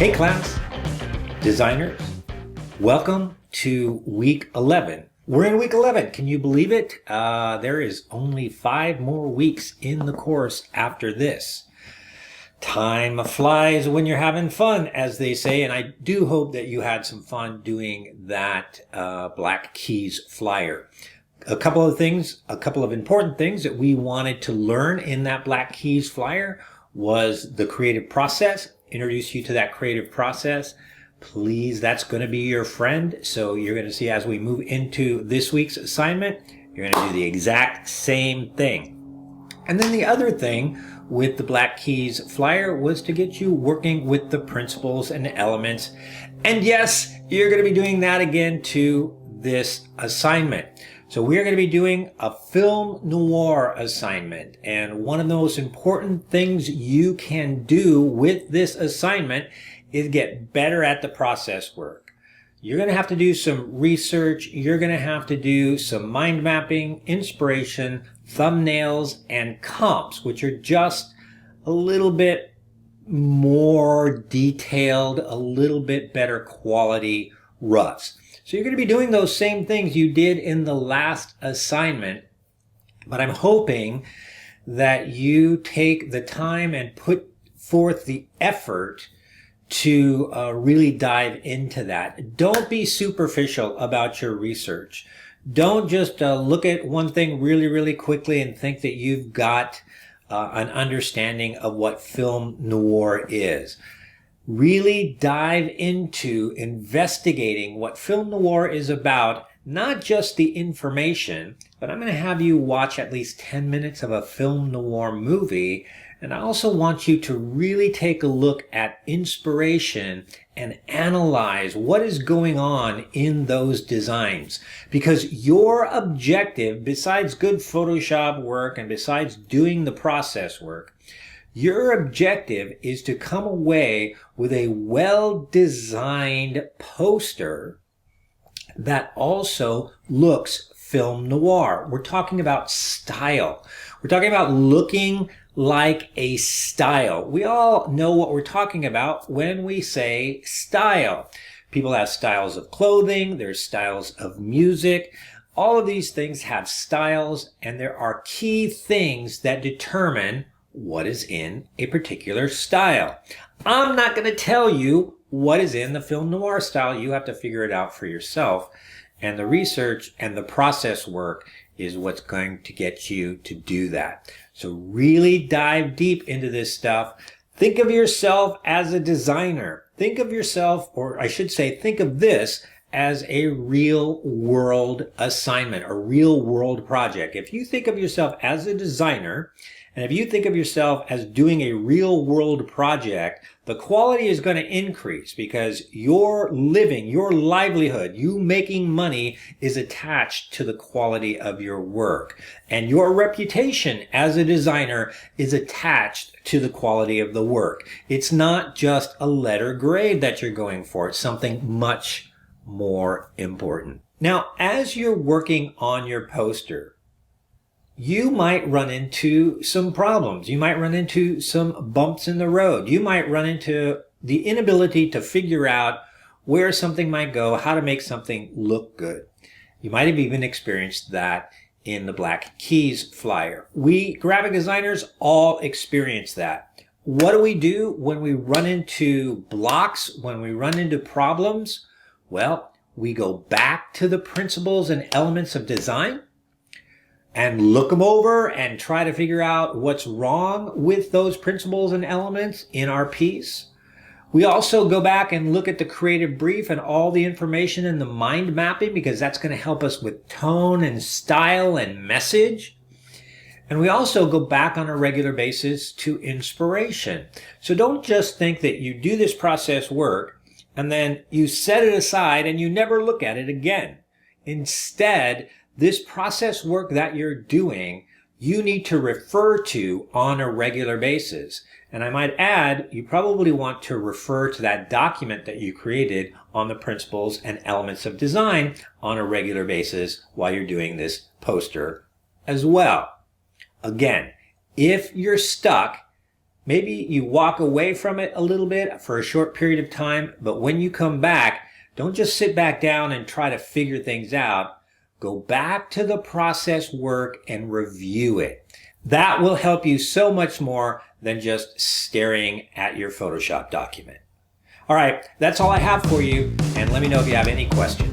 Hey class, designers, welcome to week 11. We're in week 11. Can you believe it? There is only 5 more weeks in the course after this. Time flies when you're having fun, as they say, and I do hope that you had some fun doing that Black Keys flyer. A couple of important things that we wanted to learn in that Black Keys flyer was the creative process, introduce you to that creative process. Please, that's going to be your friend. So you're going to see as we move into this week's assignment, you're going to do the exact same thing. And then the other thing with the Black Keys flyer was to get you working with the principles and elements. And yes, you're going to be doing that again to this assignment. So we're going to be doing a film noir assignment. And one of the most important things you can do with this assignment is get better at the process work. You're going to have to do some research. You're going to have to do some mind mapping, inspiration, thumbnails, and comps, which are just a little bit more detailed, a little bit better quality roughs. So you're going to be doing those same things you did in the last assignment, but I'm hoping that you take the time and put forth the effort to really dive into that. Don't be superficial about your research. Don't just look at one thing really, really quickly and think that you've got an understanding of what film noir is. Really dive into investigating what film noir is about, not just the information, but I'm going to have you watch at least 10 minutes of a film noir movie. And I also want you to really take a look at inspiration and analyze what is going on in those designs. Because your objective, besides good Photoshop work and besides doing the process work, your objective is to come away with a well-designed poster that also looks film noir. We're talking about style. We're talking about looking like a style. We all know what we're talking about when we say style. People have styles of clothing, there's styles of music. All of these things have styles, and there are key things that determine what is in a particular style. I'm not going to tell you what is in the film noir style. You have to figure it out for yourself. And the research and the process work is what's going to get you to do that. So really dive deep into this stuff. Think of yourself as a designer. Think of yourself, or I should say, think of this as a real world assignment, a real world project. If you think of yourself as a designer, and if you think of yourself as doing a real world project, the quality is going to increase because your living, your livelihood, you making money is attached to the quality of your work. And your reputation as a designer is attached to the quality of the work. It's not just a letter grade that you're going for. It's something much more important. Now, as you're working on your poster, you might run into some problems. You might run into some bumps in the road. You might run into the inability to figure out where something might go, how to make something look good. You might have even experienced that in the Black Keys flyer. We graphic designers all experience that. What do when we run into blocks, when we run into problems? Well, we go back to the principles and elements of design and look them over and try to figure out what's wrong with those principles and elements in our piece. We also go back and look at the creative brief and all the information in the mind mapping, because that's going to help us with tone and style and message. And we also go back on a regular basis to inspiration. So don't just think that you do this process work and then you set it aside and you never look at it again. Instead, this process work that you're doing, you need to refer to on a regular basis. And I might add, you probably want to refer to that document that you created on the principles and elements of design on a regular basis while you're doing this poster as well. Again, if you're stuck Maybe you walk away from it a little bit for a short period of time, but when you come back, don't just sit back down and try to figure things out. Go back to the process work and review it. That will help you so much more than just staring at your Photoshop document. All right, that's all I have for you, and let me know if you have any questions.